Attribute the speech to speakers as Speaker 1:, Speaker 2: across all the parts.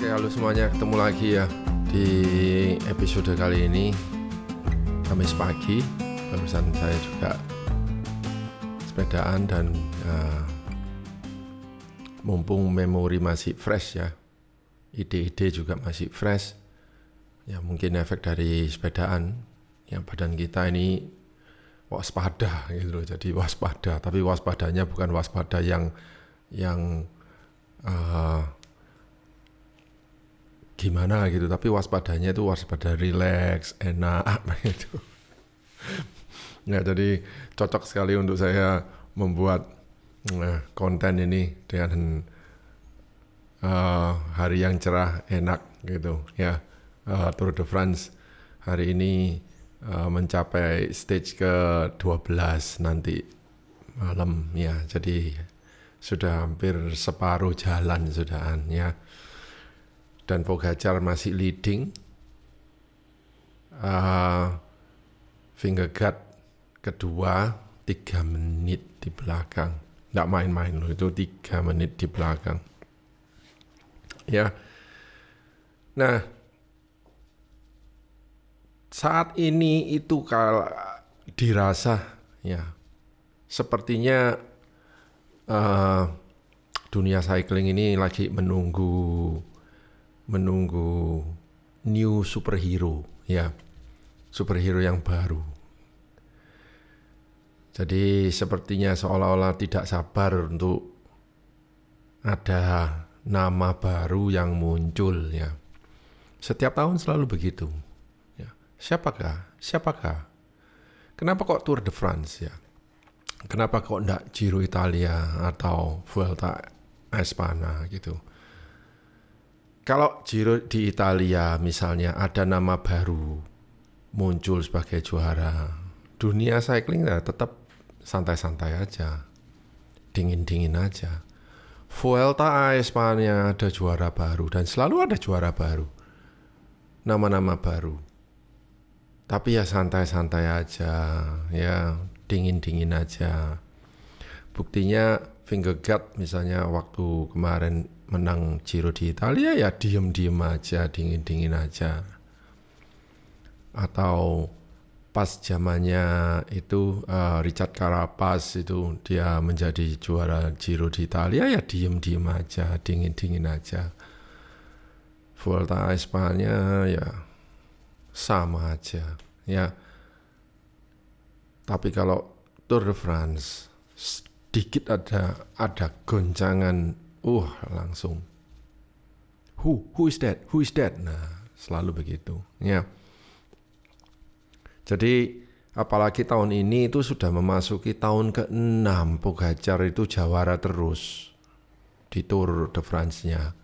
Speaker 1: Oke, halo semuanya, ketemu lagi ya di episode kali ini. Kamis pagi, barusan saya juga sepedaan dan mumpung memori masih fresh ya, ide-ide juga masih fresh. Ya mungkin efek dari sepedaan, yang badan kita ini waspada gitu loh. Jadi waspada, tapi waspadanya bukan waspada yang gimana gitu, tapi waspadanya itu waspada relax, enak gitu. Nah, jadi cocok sekali untuk saya membuat konten ini dengan hari yang cerah, enak gitu ya. Tour de France hari ini mencapai stage ke-12 nanti malam ya. Jadi sudah hampir separuh jalan sudahan ya. Dan Pogacar masih leading. Vingegaard kedua 3 menit di belakang. Nggak main-main loh, itu 3 menit di belakang ya. Nah, saat ini itu kalau dirasa ya sepertinya dunia cycling ini lagi menunggu new superhero ya, superhero yang baru. Jadi sepertinya seolah-olah tidak sabar untuk ada nama baru yang muncul ya. Setiap tahun selalu begitu ya. Siapakah? Kenapa kok Tour de France ya? Kenapa kok enggak Giro Italia atau Vuelta a España gitu? Kalau Giro di Italia misalnya ada nama baru muncul sebagai juara, dunia cycling ya tetap santai-santai aja, dingin-dingin aja. Vuelta a España ada juara baru dan selalu ada juara baru, nama-nama baru. Tapi ya santai-santai aja, ya dingin-dingin aja. Buktinya Vingegaard misalnya waktu kemarin menang Giro di Italia ya diem-diem aja, dingin-dingin aja. Atau pas zamannya itu Richard Carapaz itu dia menjadi juara Giro di Italia ya diem-diem aja, dingin-dingin aja. Vuelta a España ya sama aja ya. Tapi kalau Tour de France sedikit ada goncangan, langsung who is that? Nah, selalu begitu ya. Jadi apalagi tahun ini itu sudah memasuki tahun ke-6 Pogacar itu jawara terus di Tour de France-nya.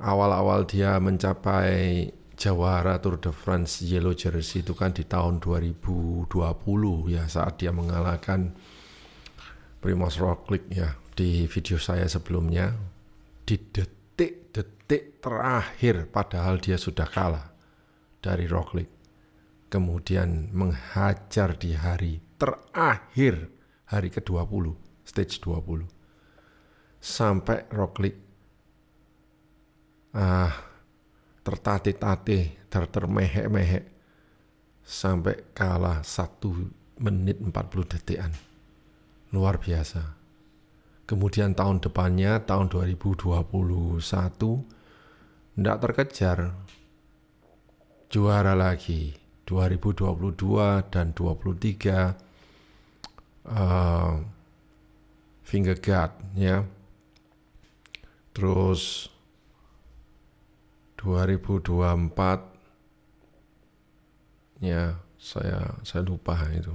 Speaker 1: Awal-awal dia mencapai jawara Tour de France Yellow Jersey itu kan di tahun 2020 ya, saat dia mengalahkan Primož Roglič ya di video saya sebelumnya di detik-detik terakhir padahal dia sudah kalah dari Roglič. Kemudian menghajar di hari terakhir, hari ke-20, stage 20. Sampai Roglič tertatih-tatih, termehek-mehek, sampai kalah 1 menit 40 detikan. Luar biasa. Kemudian tahun depannya, tahun 2021, tidak terkejar, juara lagi. 2022 dan 23 Vingegaard ya. Terus 2024 ya, saya lupa itu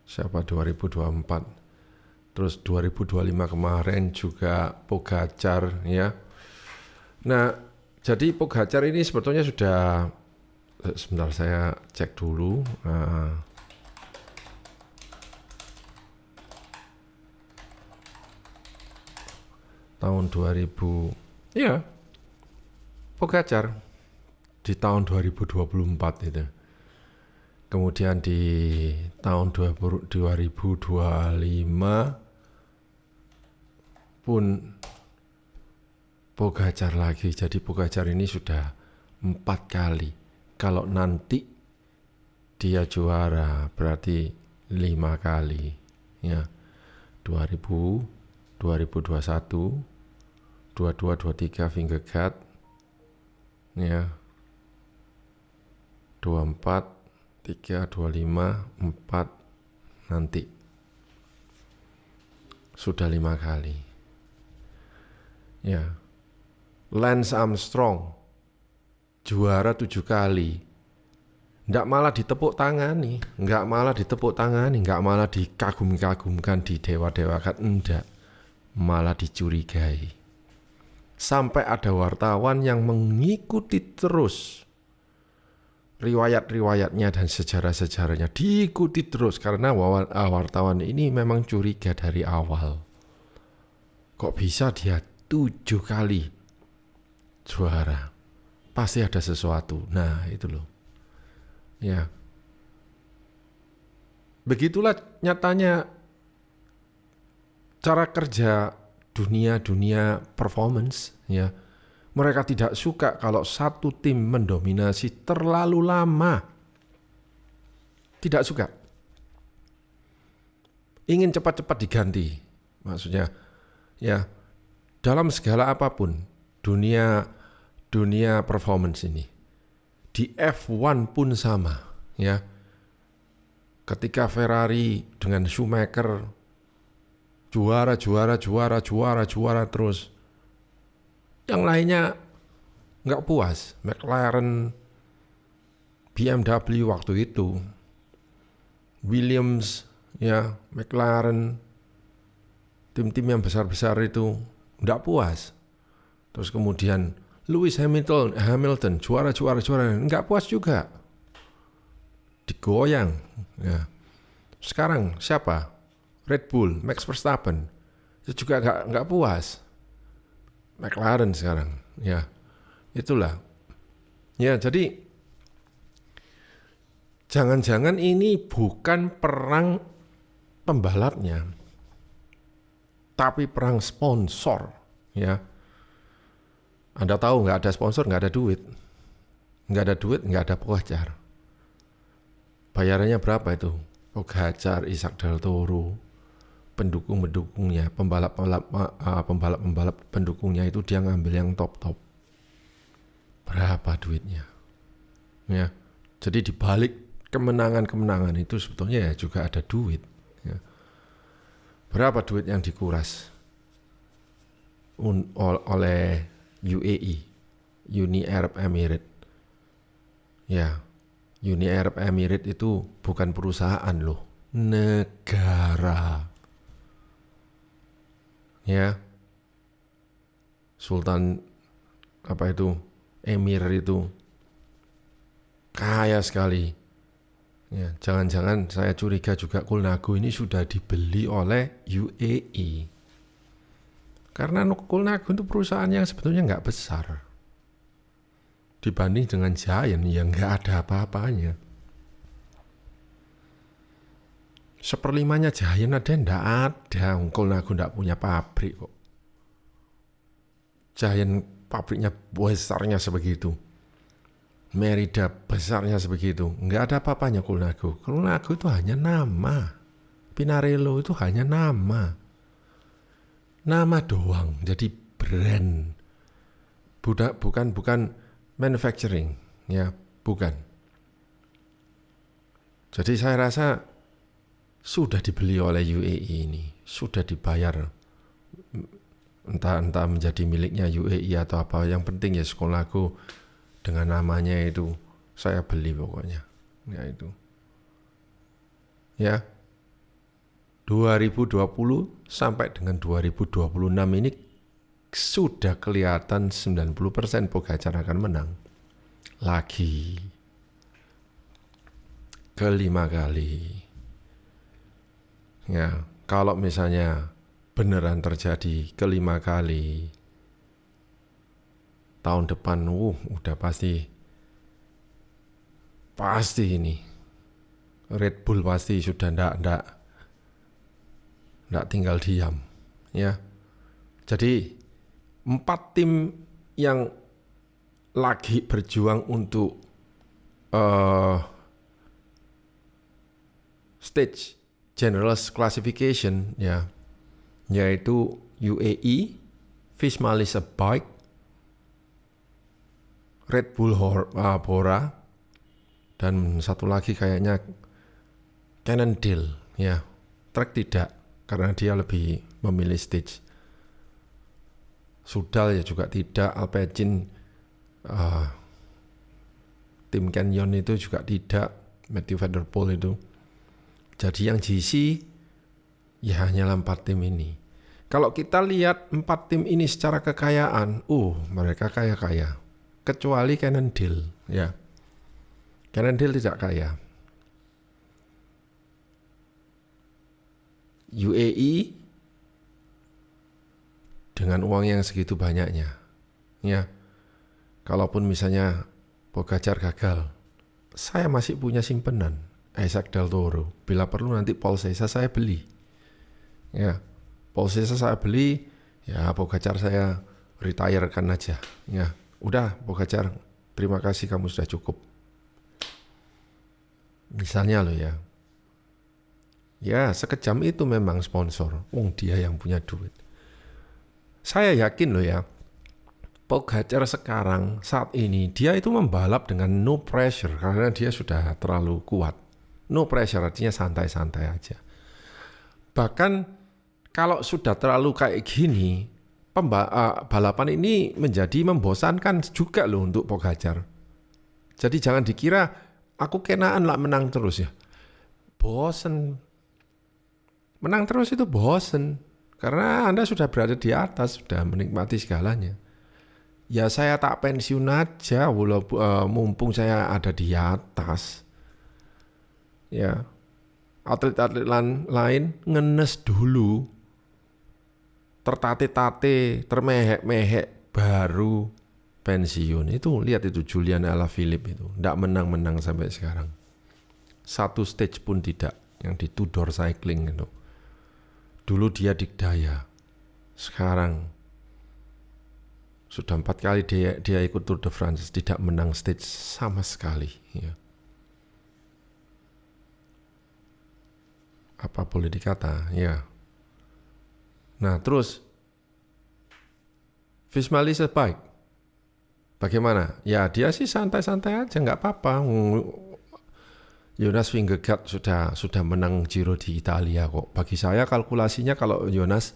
Speaker 1: siapa 2024. Terus 2025 kemarin juga Pogacar ya. Nah, jadi Pogacar ini sebetulnya sudah, sebentar saya cek dulu. Tahun 2000 ya, Pogacar di tahun 2024 itu. Kemudian di tahun 2025 pun Pogacar lagi. Jadi Pogacar ini sudah 4 kali. Kalau nanti dia juara berarti 5 kali. Ya, 2000, 2021, 22, 23 Vingegaard. Ya, 24, 3, 25, 4 nanti. Sudah 5 kali. Ya. Lance Armstrong juara 7 kali. Nggak malah ditepuk tangani, nggak malah dikagum-kagumkan, didewa-dewakan, enggak. Malah dicurigai. Sampai ada wartawan yang mengikuti terus riwayat-riwayatnya dan sejarah-sejarahnya, diikuti terus karena wartawan ini memang curiga dari awal. Kok bisa dia 7 kali juara? Pasti ada sesuatu. Nah, itu loh. Ya. Begitulah nyatanya cara kerja dunia performance, ya. Mereka tidak suka kalau satu tim mendominasi terlalu lama. Tidak suka. Ingin cepat-cepat diganti. Maksudnya, ya, dalam segala apapun dunia performance ini. Di F1 pun sama, ya. Ketika Ferrari dengan Schumacher juara terus, yang lainnya nggak puas. McLaren, BMW waktu itu, Williams, ya, McLaren, tim-tim yang besar-besar itu nggak puas. Terus kemudian Lewis Hamilton juara, nggak puas juga, digoyang. Ya. Sekarang siapa? Red Bull, Max Verstappen, itu juga nggak puas. McLaren sekarang, ya, itulah. Ya, jadi jangan-jangan ini bukan perang pembalapnya, tapi perang sponsor, ya. Anda tahu nggak ada sponsor, nggak ada duit, nggak ada Pogacar. Bayarannya berapa itu? Pogacar, Ishak Del Toro, pendukung-pendukungnya, pembalap pendukungnya itu dia ngambil yang top. Berapa duitnya? Ya, jadi di balik kemenangan itu sebetulnya ya juga ada duit. Ya. Berapa duit yang dikuras oleh UAE, Uni Arab Emirates. Ya, Uni Arab Emirates itu bukan perusahaan loh, negara. Ya, Sultan Emir itu kaya sekali. Ya, jangan-jangan saya curiga juga Colnago ini sudah dibeli oleh UAE. Karena Colnago itu perusahaan yang sebetulnya nggak besar dibanding dengan Giant yang nggak ada apa-apanya. 1/5 Giant ada, nggak ada. Colnago nggak punya pabrik kok. Giant pabriknya besarnya sebegitu, Merida besarnya sebegitu, nggak ada apa-apanya Colnago. Colnago itu hanya nama, Pinarello itu hanya nama doang, jadi brand, bukan manufacturing, ya, bukan. Jadi saya rasa sudah dibeli oleh UAE ini, sudah dibayar, entah menjadi miliknya UAE atau apa. Yang penting ya Colnago dengan namanya itu saya beli pokoknya, ya itu, ya. 2020 sampai dengan 2026 ini sudah kelihatan 90% Pogacar akan menang. Lagi. Ke-5 kali. Ya, kalau misalnya beneran terjadi ke-5 kali, tahun depan udah pasti ini. Red Bull pasti sudah nggak tinggal diam, ya. Jadi 4 tim yang lagi berjuang untuk stage general classification ya, yaitu UAE, Visma Bike, Red Bull Bora, dan satu lagi kayaknya Cannondale ya. Trek tidak, karena dia lebih memilih stage. Sudal ya juga tidak, Alpecin, tim Canyon itu juga tidak, Matthew van der Poel itu. Jadi yang GC ya hanyalah 4 tim ini. Kalau kita lihat 4 tim ini secara kekayaan, mereka kaya-kaya. Kecuali Cannondale ya. Cannondale tidak kaya. UAE dengan uang yang segitu banyaknya ya, kalaupun misalnya Pogacar gagal, saya masih punya simpenan Isaac Del Toro, bila perlu nanti Paul Cesa saya beli ya, Paul Cesa saya beli ya, Pogacar saya retirekan aja ya, udah Pogacar terima kasih kamu sudah cukup, misalnya loh ya. Ya sekejam itu memang sponsor, dia yang punya duit. Saya yakin loh ya, Pogacar sekarang saat ini dia itu membalap dengan no pressure karena dia sudah terlalu kuat. No pressure artinya santai-santai aja. Bahkan kalau sudah terlalu kayak gini, balapan ini menjadi membosankan juga loh untuk Pogacar. Jadi jangan dikira aku kenaan lah menang terus ya. Bosen. Menang terus itu bosen. Karena Anda sudah berada di atas, sudah menikmati segalanya. Ya saya tak pensiun aja walaupun mumpung saya ada di atas. Ya. Atlet-atlet lain ngenes dulu. Tertate-tate, termehek-mehek baru pensiun. Itu lihat itu Julian Alaphilippe itu, enggak menang-menang sampai sekarang. Satu stage pun tidak yang di Tudor Cycling itu. Dulu dia dikdaya, sekarang sudah 4 kali dia ikut Tour de France, tidak menang stage sama sekali. Ya. Apa boleh dikata, ya. Nah terus, Visma Bike, bagaimana? Ya dia sih santai-santai aja, nggak apa-apa. Jonas Vingegaard sudah menang Giro di Italia kok. Bagi saya kalkulasinya kalau Jonas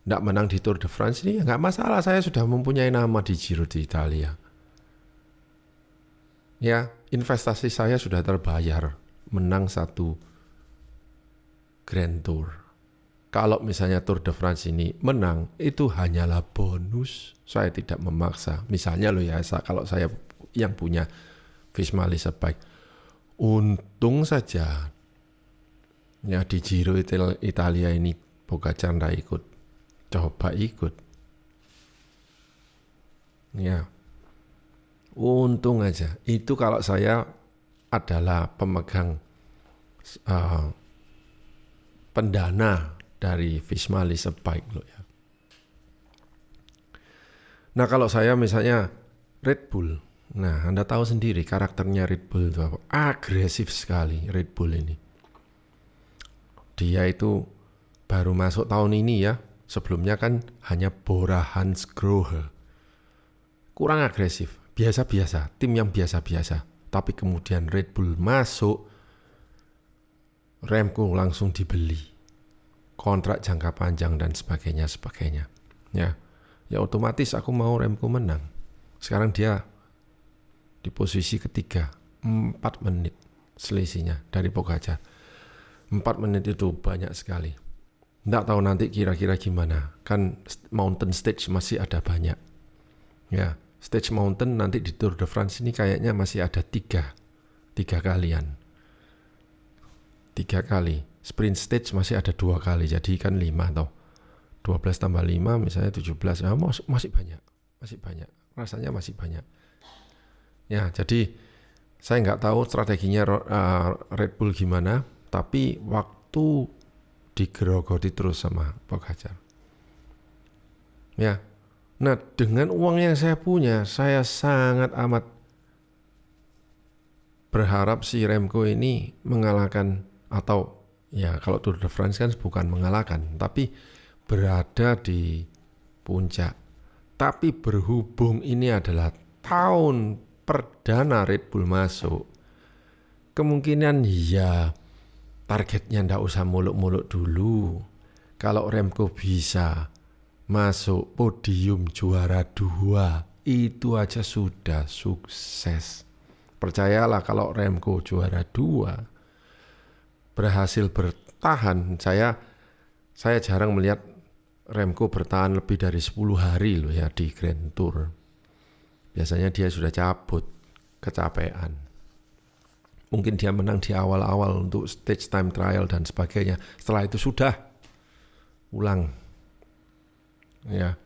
Speaker 1: tidak menang di Tour de France ini ya nggak masalah. Saya sudah mempunyai nama di Giro di Italia. Ya, investasi saya sudah terbayar. Menang 1 Grand Tour. Kalau misalnya Tour de France ini menang, itu hanyalah bonus. Saya tidak memaksa. Misalnya loh ya, kalau saya yang punya Visma Bike, untung saja ya di Giro Italia ini Pogacar nggak ikut. Coba ikut. Ya. Untung aja. Itu kalau saya adalah pemegang pendana dari Visma Bike loh ya. Nah kalau saya misalnya Red Bull, nah Anda tahu sendiri karakternya Red Bull itu apa? Agresif sekali Red Bull ini. Dia itu baru masuk tahun ini ya. Sebelumnya kan hanya Bora Hansgrohe. Kurang agresif, biasa-biasa, tim yang biasa-biasa. Tapi kemudian Red Bull masuk, Remco langsung dibeli. Kontrak jangka panjang dan sebagainya. Ya otomatis aku mau Remco menang. Sekarang dia di posisi ketiga, 4 menit selisihnya dari Pogacar. 4 menit itu banyak sekali. Nggak tahu nanti kira-kira gimana. Kan mountain stage masih ada banyak. Ya, stage mountain nanti di Tour de France ini kayaknya masih ada 3 kalian. 3 kali. Sprint stage masih ada 2 kali. Jadi kan 5 toh. 12 tambah 5 misalnya 17. Ya, masih banyak. Rasanya masih banyak. Ya, jadi saya nggak tahu strateginya Red Bull gimana. Tapi waktu digerogoti terus sama Pogacar. Ya, Nah, dengan uang yang saya punya, saya sangat amat berharap si Remco ini mengalahkan, atau ya kalau Tour de France kan bukan mengalahkan, tapi berada di puncak. Tapi berhubung ini adalah tahun perdana Red Bull masuk, kemungkinan ya targetnya ndak usah muluk-muluk dulu. Kalau Remco bisa masuk podium juara 2, itu aja sudah sukses. Percayalah kalau Remco juara 2 berhasil bertahan, saya jarang melihat Remco bertahan lebih dari 10 hari loh ya di Grand Tour. Biasanya dia sudah cabut, kecapean. Mungkin dia menang di awal-awal untuk stage time trial dan sebagainya. Setelah itu sudah ulang. Ya.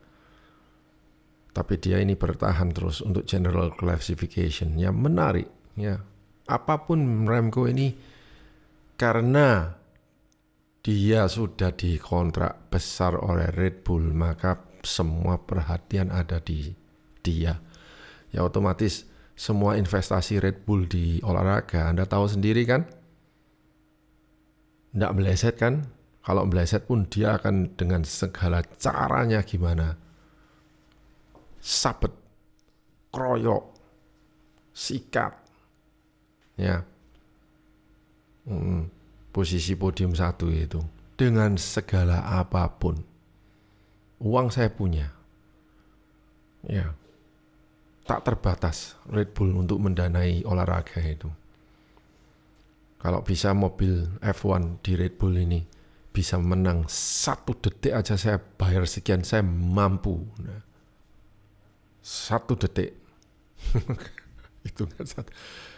Speaker 1: Tapi dia ini bertahan terus untuk general classification. Ya menarik. Ya. Apapun Remco ini, karena dia sudah dikontrak besar oleh Red Bull, maka semua perhatian ada di dia. Ya otomatis semua investasi Red Bull di olahraga, Anda tahu sendiri kan? Nggak meleset kan? Kalau meleset pun dia akan dengan segala caranya gimana? Sabet, kroyok, sikat. Ya. Posisi podium 1 itu. Dengan segala apapun. Uang saya punya. Ya. Tak terbatas Red Bull untuk mendanai olahraga itu. Kalau bisa mobil F1 di Red Bull ini bisa menang 1 detik aja, saya bayar sekian, saya mampu. Nah, 1 detik. Itu kan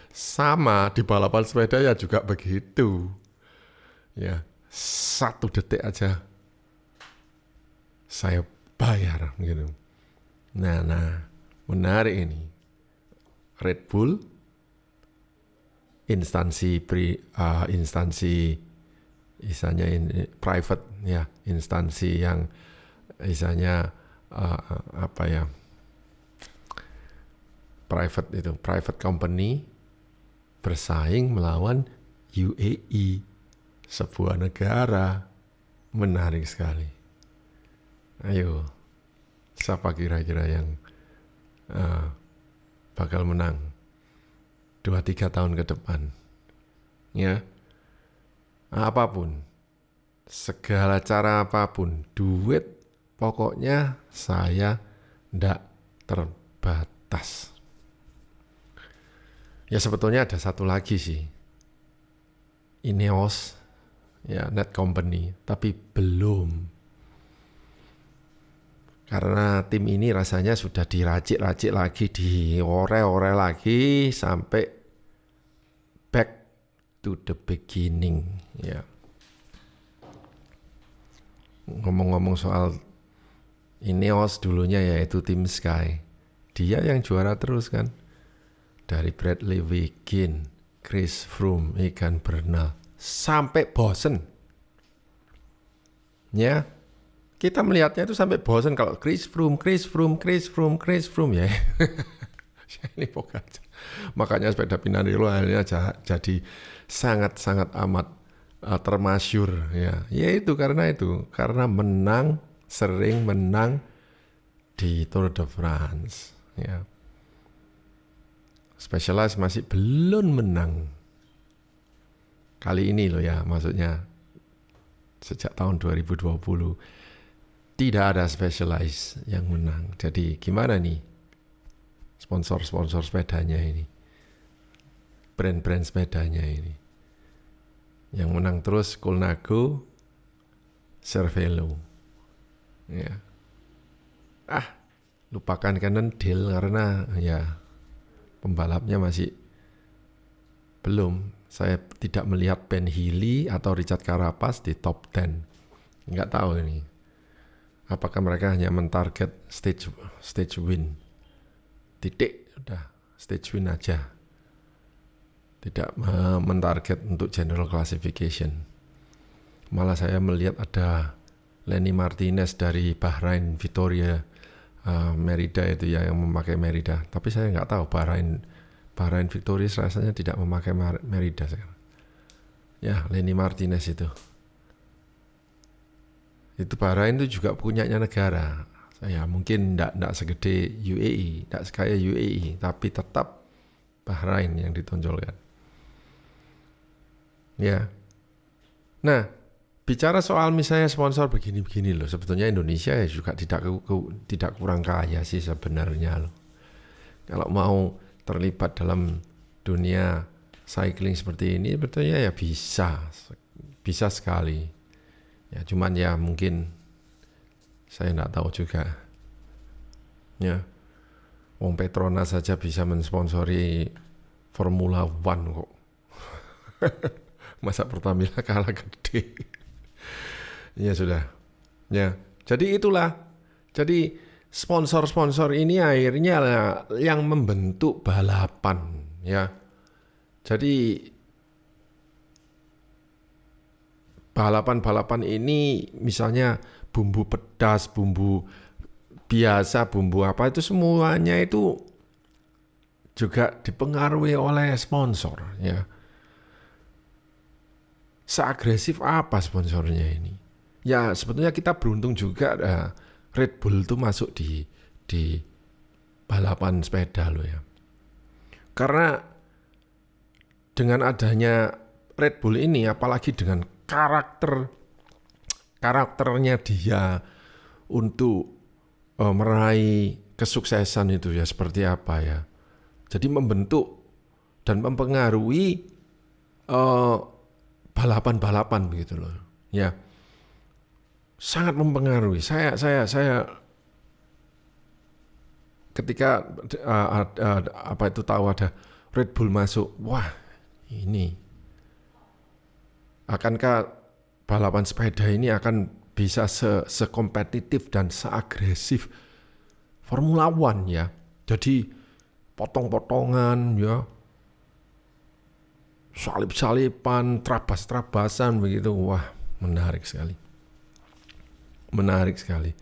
Speaker 1: sama di balapan sepeda ya juga begitu. Ya, 1 detik aja saya bayar gitu. Nah. Menarik ini. Red Bull instansi misalnya ini private ya, instansi yang misalnya private company bersaing melawan UAE, sebuah negara. Menarik sekali. Ayo, siapa kira-kira yang bakal menang 2-3 tahun ke depan? Ya, apapun, segala cara apapun, duit pokoknya saya ndak terbatas. Ya sebetulnya ada satu lagi sih, Ineos, ya Net Company, tapi belum. Karena tim ini rasanya sudah diracik-racik lagi, diore-ore lagi sampai back to the beginning. Ya. Ngomong-ngomong soal Ineos dulunya yaitu tim Sky, dia yang juara terus kan. Dari Bradley Wiggins, Chris Froome, Egan Bernal, sampai bosen. Ya. Kita melihatnya itu sampai bosan kalau Chris Froome ya. Ini Pogacar. Makanya sepeda Pinarello akhirnya jadi sangat-sangat amat termasyur ya. Yaitu karena sering menang di Tour de France ya. Specialized masih belum menang. Kali ini loh ya, maksudnya sejak tahun 2020 tidak ada Specialized yang menang. Jadi gimana nih sponsor-sponsor sepedanya ini, brand-brand sepedanya ini? Yang menang terus Colnago, Cervelo. Ya. Lupakan Cannondale karena ya pembalapnya masih belum. Saya tidak melihat Ben Healy atau Richard Carapaz di top 10. Nggak tahu ini. Apakah mereka hanya mentarget stage win? Titik, udah stage win aja. Tidak mentarget untuk general classification. Malah saya melihat ada Lenny Martinez dari Bahrain Victoria Merida itu ya, yang memakai Merida. Tapi saya nggak tahu Bahrain Victorious rasanya tidak memakai Merida sekarang. Ya, Lenny Martinez itu Bahrain itu juga punyanya negara. Ya mungkin tidak segede UAE, tidak sekaya UAE, tapi tetap Bahrain yang ditonjolkan. Ya. Nah, bicara soal misalnya sponsor begini-begini loh, sebetulnya Indonesia ya juga tidak kurang kaya sih sebenarnya loh. Kalau mau terlibat dalam dunia cycling seperti ini, sebetulnya ya bisa sekali. Ya cuman ya mungkin saya nggak tahu juga. Ya, Wong Petronas saja bisa mensponsori Formula One kok. Masa Pertamina kalah gede. Ya sudah. Ya, jadi itulah. Jadi sponsor-sponsor ini akhirnya yang membentuk balapan, ya. Jadi balapan-balapan ini misalnya bumbu pedas, bumbu biasa, bumbu apa itu semuanya itu juga dipengaruhi oleh sponsor, ya. Seagresif apa sponsornya ini? Ya sebetulnya kita beruntung juga Red Bull itu masuk di balapan sepeda loh ya. Karena dengan adanya Red Bull ini, apalagi dengan karakternya dia untuk meraih kesuksesan itu ya seperti apa ya. Jadi membentuk dan mempengaruhi balapan-balapan begitu loh. Ya. Sangat mempengaruhi. Saya ketika apa itu tahu ada Red Bull masuk, wah ini akankah balapan sepeda ini akan bisa sekompetitif dan seagresif Formula One ya. Jadi potong-potongan ya, salip-salipan, trabas-trabasan begitu, wah menarik sekali. Menarik sekali.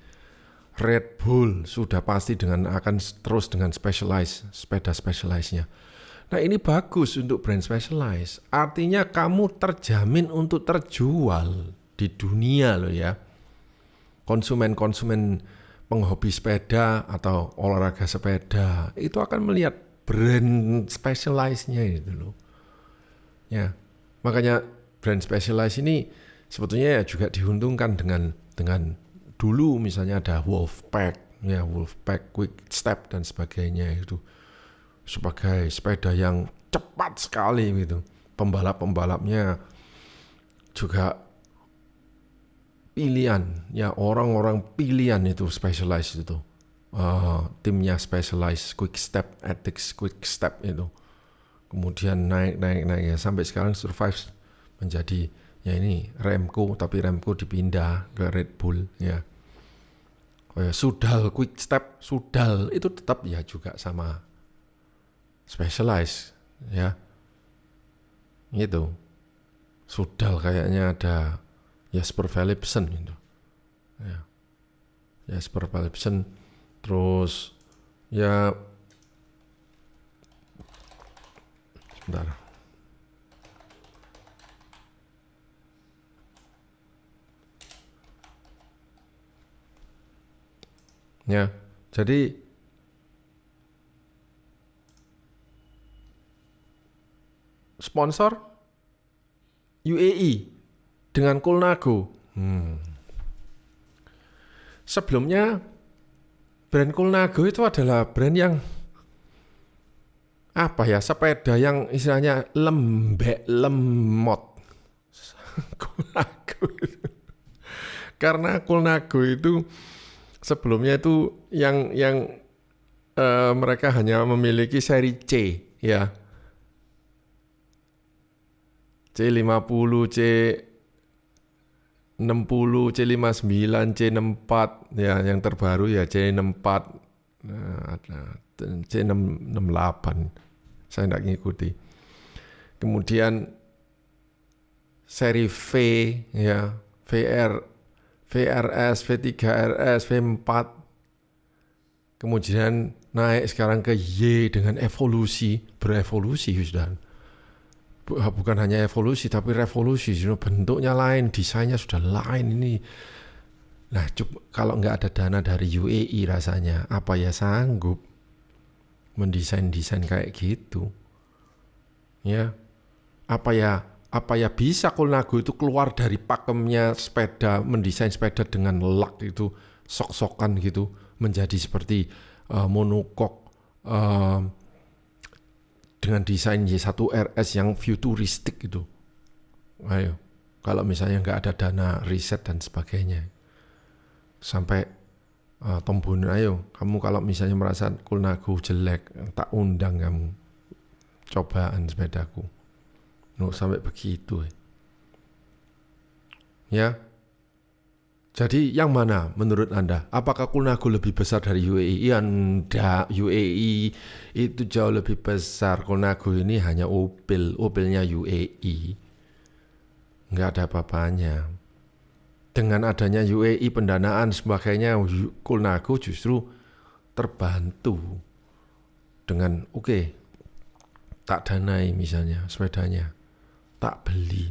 Speaker 1: Red Bull sudah pasti akan terus dengan sepeda specialized-nya. Nah ini bagus untuk brand specialized. Artinya kamu terjamin untuk terjual di dunia loh ya. Konsumen-konsumen penghobi sepeda atau olahraga sepeda itu akan melihat brand specialized-nya itu loh. Ya, makanya brand specialized ini sebetulnya ya juga diuntungkan dengan dulu misalnya ada Wolfpack, ya Wolfpack, Quick Step dan sebagainya itu sebagai sepeda yang cepat sekali gitu. Pembalap-pembalapnya juga pilihan, ya orang-orang pilihan itu specialized itu. Timnya specialized Quick Step, Ethics Quick Step itu. Kemudian naik ya sampai sekarang survive menjadi ya ini Remco, tapi Remco dipindah ke Red Bull ya. Sudal Quick Step, Sudal itu tetap ya juga sama specialized ya. Gitu. Sudal kayaknya ada Jasper Philipsen gitu. Ya. Jasper Philipsen terus ya sebentar. Ya, jadi sponsor UAE dengan Colnago. Sebelumnya brand Colnago itu adalah brand yang apa ya, sepeda yang istilahnya lembek lemot. Colnago itu. Karena Colnago itu sebelumnya itu yang mereka hanya memiliki seri C ya. C50, C60, C59, C64 ya, yang terbaru ya C64, C668. Saya tidak ngikuti. Kemudian seri V ya, VRS, V3RS, V4 kemudian naik sekarang ke Y dengan berevolusi sudah. Bukan hanya evolusi tapi revolusi, bentuknya lain, desainnya sudah lain ini. Nah, kalau nggak ada dana dari UAE rasanya, apa ya sanggup mendesain kayak gitu? Ya, apa ya bisa Colnago itu keluar dari pakemnya sepeda, mendesain sepeda dengan lak itu sok-sokan gitu, menjadi seperti monocoque dengan desain Y1 RS yang futuristik gitu. Ayo, kalau misalnya nggak ada dana riset dan sebagainya, sampai Tom Bonner, ayo kamu kalau misalnya merasa Colnago jelek, tak undang kamu cobaan sepedaku. Sampai begitu ya. Jadi yang mana menurut Anda? Apakah Colnago lebih besar dari UAE? Ya enggak, UAE itu jauh lebih besar. Colnago ini hanya Opelnya UAE. Enggak ada apa-apanya. Dengan adanya UAE pendanaan sebagainya, Colnago justru terbantu dengan tak danai misalnya sepedanya, tak beli,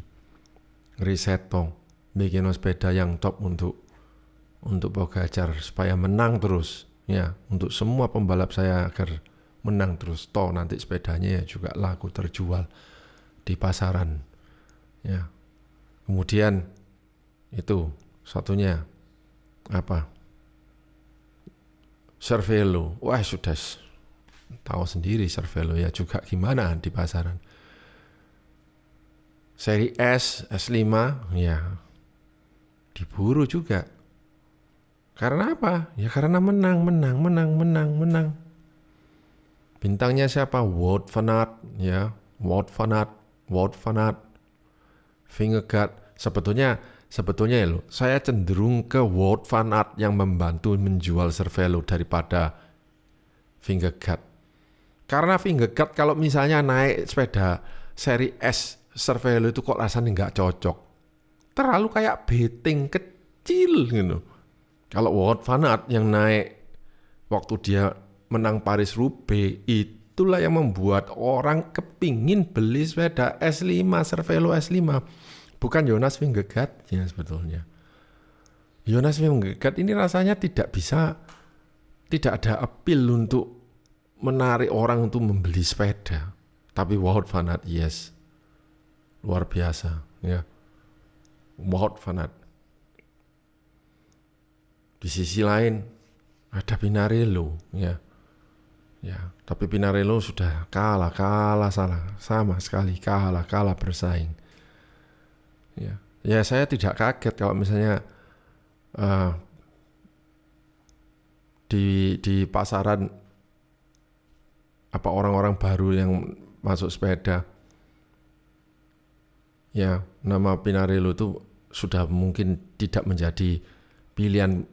Speaker 1: risetong, bikin sepeda yang top untuk Pogacar supaya menang terus ya, untuk semua pembalap saya agar menang terus, toh nanti sepedanya ya juga laku terjual di pasaran ya. Kemudian itu satunya apa, Cervelo, wah sudah tahu sendiri Cervelo ya juga gimana di pasaran. Seri S, S5 ya diburu juga. Karena apa? Ya karena menang. Bintangnya siapa? Wout van Aert ya, Wout van Aert, Vingegaard. Sebetulnya ya loh, saya cenderung ke Wout van Aert yang membantu menjual Cervelo daripada Vingegaard. Karena Vingegaard kalau misalnya naik sepeda seri S Cervelo itu kok rasanya nggak cocok, terlalu kayak beteng kecil gitu. Kalau Wout van Aert yang naik waktu dia menang Paris-Roubaix, itulah yang membuat orang kepingin beli sepeda S5, Cervelo S5. Bukan Jonas Vingegaard ya sebetulnya. Jonas Vingegaard ini rasanya tidak ada appeal untuk menarik orang untuk membeli sepeda. Tapi Wout van Aert yes, luar biasa ya. Wout van Aert. Di sisi lain ada Pinarello ya. Tapi Pinarello sudah kalah sama sekali kalah bersaing. Ya saya tidak kaget kalau misalnya di pasaran apa orang-orang baru yang masuk sepeda ya, nama Pinarello itu sudah mungkin tidak menjadi pilihan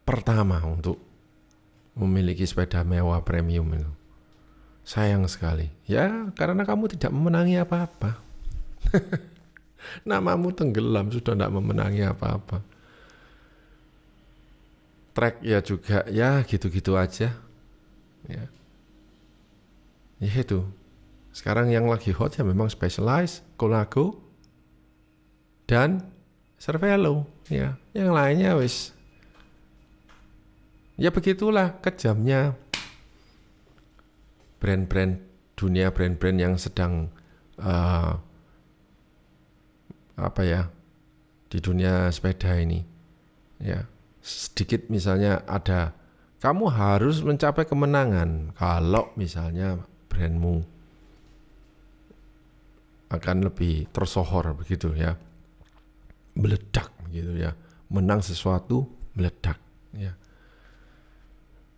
Speaker 1: pertama untuk memiliki sepeda mewah premium itu. Sayang sekali ya, karena kamu tidak memenangi apa-apa. Namamu tenggelam, sudah tidak memenangi apa-apa. Trek ya juga ya gitu-gitu aja ya itu. Sekarang yang lagi hot ya memang Specialized, Colnago dan Cervelo ya. Yang lainnya wis ya begitulah kejamnya dunia brand-brand yang sedang di dunia sepeda ini ya. Sedikit misalnya ada, kamu harus mencapai kemenangan kalau misalnya brandmu akan lebih tersohor begitu ya, meledak gitu ya, menang sesuatu meledak ya.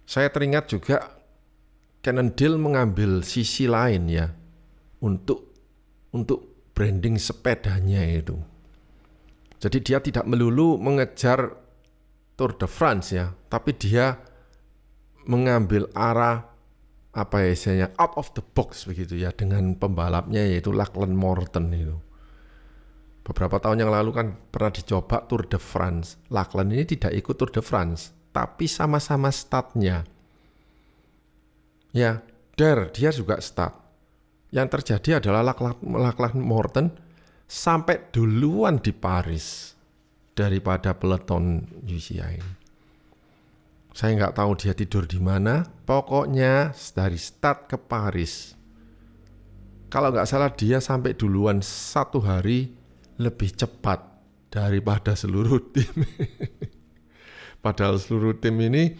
Speaker 1: Saya teringat juga Cannondale mengambil sisi lain ya untuk branding sepedanya itu. Jadi dia tidak melulu mengejar Tour de France ya, tapi dia mengambil arah istilahnya out of the box begitu ya, dengan pembalapnya yaitu Lachlan Morton itu. Beberapa tahun yang lalu kan pernah dicoba Tour de France. Lachlan ini tidak ikut Tour de France, tapi sama-sama startnya Ya, dia juga start. Yang terjadi adalah Lachlan Morton sampai duluan di Paris daripada peloton UCI. Saya nggak tahu dia tidur di mana. Pokoknya dari start ke Paris, kalau nggak salah dia sampai duluan 1 hari lebih cepat daripada seluruh tim. Padahal seluruh tim ini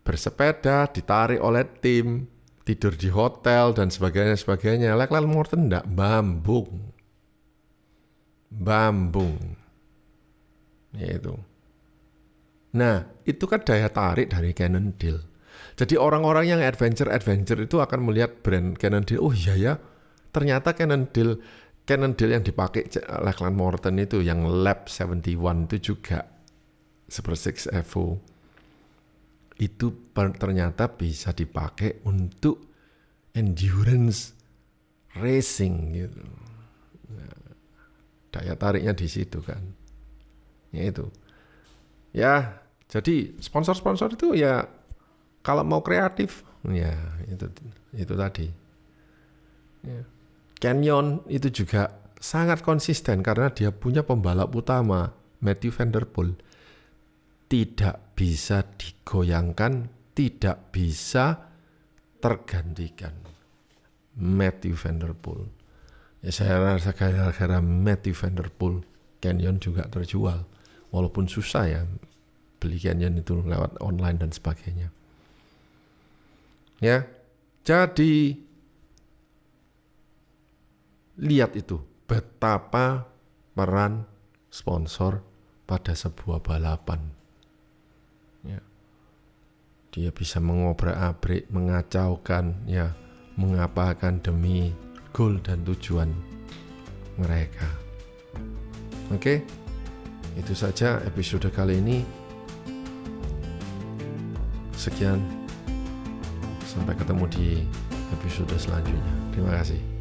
Speaker 1: bersepeda, ditarik oleh tim, tidur di hotel dan sebagainya. Lachlan Morton enggak, bambung. Itu. Nah, itu kan daya tarik dari Cannondale. Jadi orang-orang yang adventure itu akan melihat brand Cannondale. Oh iya ya, ternyata Cannondale yang dipakai Lachlan Morton itu yang Lab 71 itu juga Super 6 Evo. Itu ternyata bisa dipakai untuk endurance racing gitu. Nah, daya tariknya di situ kan. Ya itu. Ya, jadi sponsor-sponsor itu ya kalau mau kreatif, ya itu tadi. Ya. Canyon itu juga sangat konsisten karena dia punya pembalap utama, Matthew van der Poel. Tidak bisa digoyangkan, tidak bisa tergantikan. Matthew van der Poel. Ya saya rasa gara-gara Matthew van der Poel, Canyon juga terjual. Walaupun susah ya beli Canyon itu lewat online dan sebagainya. Ya, jadi lihat itu betapa peran sponsor pada sebuah balapan. Ya. Dia bisa mengobrak-abrik, mengacaukan, ya, mengapakan demi goal dan tujuan mereka. Oke, itu saja episode kali ini. Sekian, sampai ketemu di episode selanjutnya. Terima kasih.